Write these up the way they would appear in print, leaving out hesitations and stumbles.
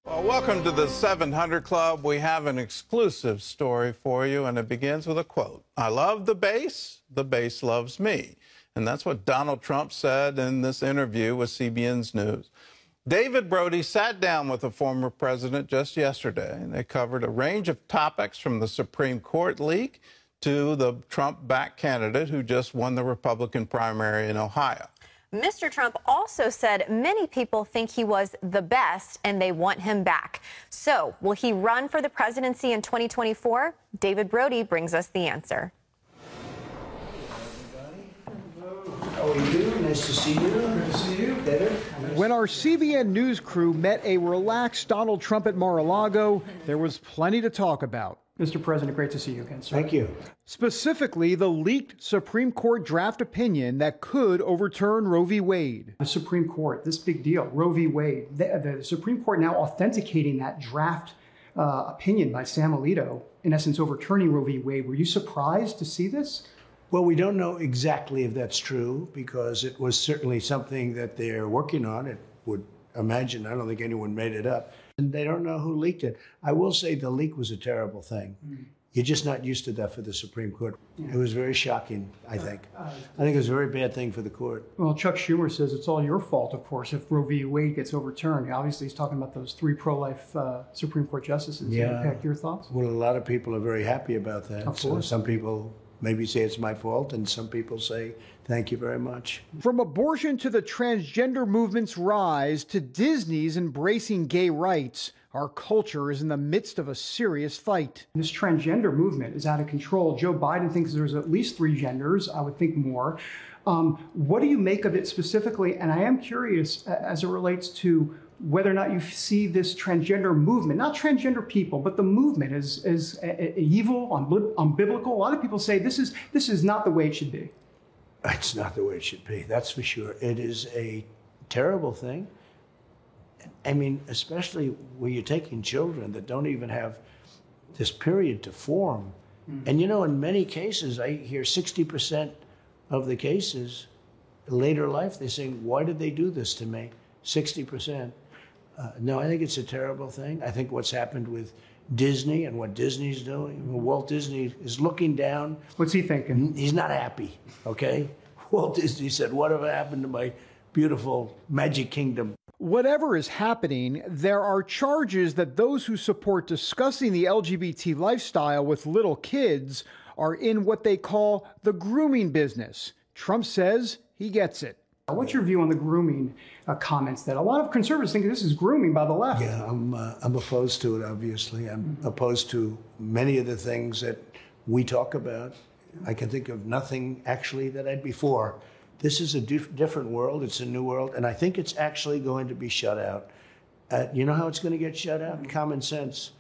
Well, welcome to the 700 Club. We have an exclusive story for you, and it begins with a quote. I love the bass loves me. And that's what Donald Trump said in this interview with CBN News. David Brody sat down with the former president just yesterday, and they covered a range of topics from the Supreme Court leak to the Trump-backed candidate who just won the Republican primary in Ohio. Mr. Trump also said many people think he was the best and they want him back. So, will he run for the presidency in 2024? David Brody brings us the answer. How are you? Nice to see you. Good to see you, David. When our CBN News crew met a relaxed Donald Trump at Mar-a-Lago, there was plenty to talk about. Mr. President, great to see you again, sir. Thank you. Specifically, the leaked Supreme Court draft opinion that could overturn Roe v. Wade. The Supreme Court, this big deal, Roe v. Wade. The Supreme Court now authenticating that draft opinion by Sam Alito, in essence overturning Roe v. Wade. Were you surprised to see this? Well, we don't know exactly if that's true because it was certainly something that they're working on. It would imagine. I don't think anyone made it up. And they don't know who leaked it. I will say the leak was a terrible thing. You're just not used to that for the Supreme Court. It was very shocking, I think. I think it was a very bad thing for the court. Well, Chuck Schumer says it's all your fault, of course, if Roe v. Wade gets overturned. Obviously, he's talking about those 3 pro-life Supreme Court justices. Yeah. Your thoughts? Well, a lot of people are very happy about that. Of course. So some people maybe say it's my fault, and some people say, thank you very much. From abortion to the transgender movement's rise to Disney's embracing gay rights, our culture is in the midst of a serious fight. This transgender movement is out of control. Joe Biden thinks there's at least 3 genders. I would think more. What do you make of it specifically? And I am curious as it relates to whether or not you see this transgender movement, not transgender people, but the movement is evil, unbiblical. A lot of people say this is not the way it should be. It's not the way it should be, that's for sure. It is a terrible thing. I mean, especially when you're taking children that don't even have this period to form. And you know, in many cases, I hear 60% of the cases, later life, they're saying, why did they do this to me? 60%. No, I think it's a terrible thing. I think what's happened with Disney and what Disney's doing, Walt Disney is looking down. What's he thinking? He's not happy, okay? Walt Disney said, whatever happened to my beautiful Magic Kingdom? Whatever is happening, there are charges that those who support discussing the LGBT lifestyle with little kids are in what they call the grooming business. Trump says he gets it. What's your view on the grooming comments that a lot of conservatives think this is grooming by the left? Yeah, I'm opposed to it, obviously. I'm opposed to many of the things that we talk about. I can think of nothing actually that I'd be for. This is a different world. It's a new world. And I think it's actually going to be shut out. You know how it's going to get shut out? Common sense.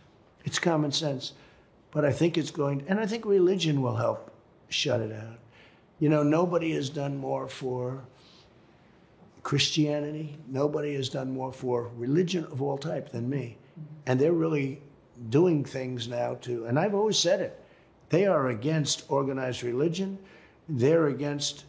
It's common sense. But I think it's going, and I think religion will help shut it out. You know, nobody has done more for Christianity. Nobody has done more for religion of all type than me. And they're really doing things now to, and I've always said it, they are against organized religion. They're against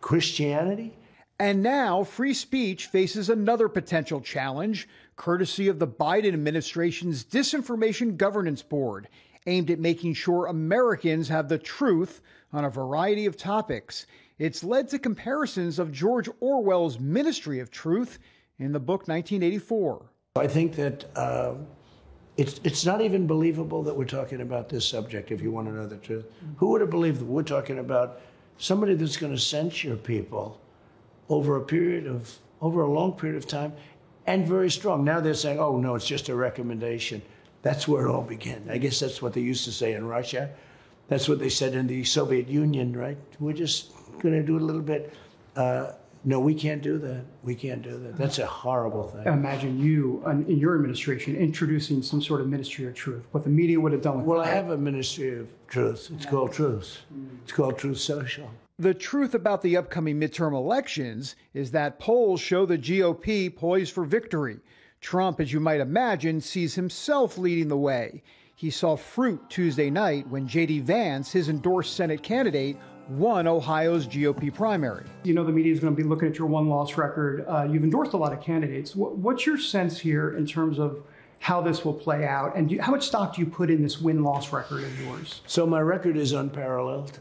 Christianity. And now free speech faces another potential challenge, courtesy of the Biden administration's Disinformation Governance Board, aimed at making sure Americans have the truth on a variety of topics. It's led to comparisons of George Orwell's Ministry of Truth in the book 1984. I think that it's not even believable that we're talking about this subject, if you want to know the truth. Who would have believed that we're talking about somebody that's going to censure people over a long period of time, and very strong? Now they're saying, oh, no, it's just a recommendation. That's where it all began. I guess that's what they used to say in Russia. That's what they said in the Soviet Union, right? We're just going to do it a little bit. No, we can't do that. We can't do that. That's a horrible thing. Imagine you, in your administration, introducing some sort of Ministry of Truth. What the media would have done with Well, I have a Ministry of Truth. It's called Truth. It's called Truth Social. The truth about the upcoming midterm elections is that polls show the GOP poised for victory. Trump, as you might imagine, sees himself leading the way. He saw fruit Tuesday night when J.D. Vance, his endorsed Senate candidate, won Ohio's GOP primary. You know the media is going to be looking at your one-loss record. You've endorsed a lot of candidates. What's your sense here in terms of how this will play out? And how much stock do you put in this win-loss record of yours? So my record is unparalleled.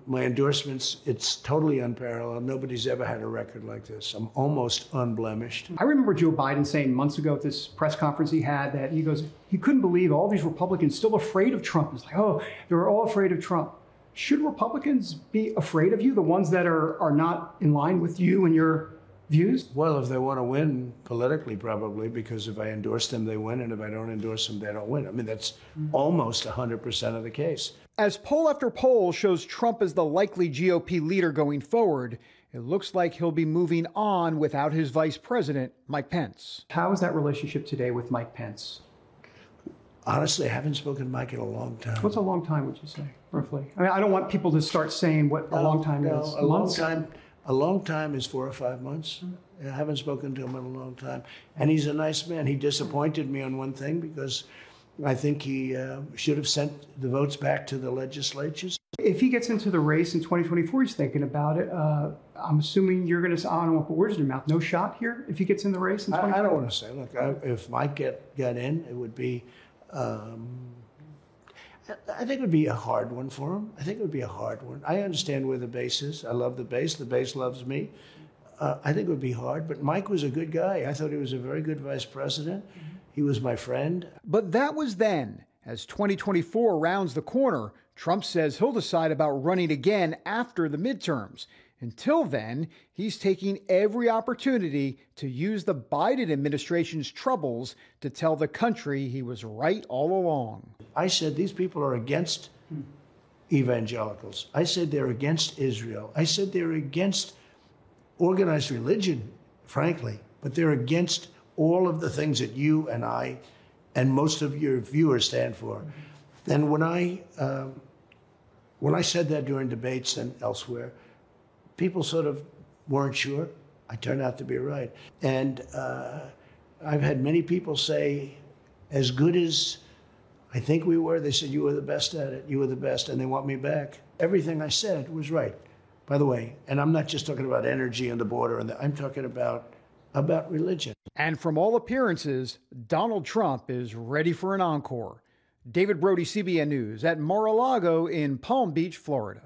My endorsements, it's totally unparalleled. Nobody's ever had a record like this. I'm almost unblemished. I remember Joe Biden saying months ago at this press conference he had that he goes, he couldn't believe all these Republicans still afraid of Trump. It's like, oh, they were all afraid of Trump. Should Republicans be afraid of you, the ones that are not in line with you and your views? Well, if they want to win politically, probably, because if I endorse them, they win, and if I don't endorse them, they don't win. I mean, that's almost 100% of the case. As poll after poll shows Trump as the likely GOP leader going forward, it looks like he'll be moving on without his vice president, Mike Pence. How is that relationship today with Mike Pence? Honestly, I haven't spoken to Mike in a long time. What's a long time, would you say, roughly? I mean, I don't want people to start saying what a long time is. A long time is 4 or 5 months. I haven't spoken to him in a long time. And he's a nice man. He disappointed me on one thing because I think he should have sent the votes back to the legislatures. If he gets into the race in 2024, he's thinking about it. I'm assuming you're going to say, I don't want to put words in your mouth, no shot here if he gets in the race in 2024? I don't want to say. Look, if Mike got in, it would be... I think it would be a hard one for him. I think it would be a hard one. I understand where the base is. I love the base. The base loves me. I think it would be hard, but Mike was a good guy. I thought he was a very good vice president. He was my friend. But that was then. As 2024 rounds the corner, Trump says he'll decide about running again after the midterms. Until then, he's taking every opportunity to use the Biden administration's troubles to tell the country he was right all along. I said these people are against evangelicals. I said they're against Israel. I said they're against organized religion, frankly, but they're against all of the things that you and I and most of your viewers stand for. And when I said that during debates and elsewhere, people sort of weren't sure. I turned out to be right. And I've had many people say, as good as I think we were, they said, you were the best at it. You were the best, and they want me back. Everything I said was right, by the way. And I'm not just talking about energy and the border, I'm talking about religion. And from all appearances, Donald Trump is ready for an encore. David Brody, CBN News, at Mar-a-Lago in Palm Beach, Florida.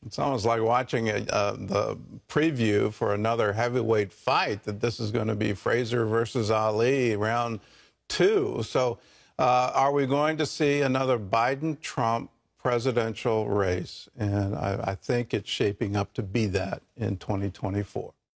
It's almost like watching the preview for another heavyweight fight, that this is going to be Frazier versus Ali, round 2. So are we going to see another Biden-Trump presidential race? And I think it's shaping up to be that in 2024.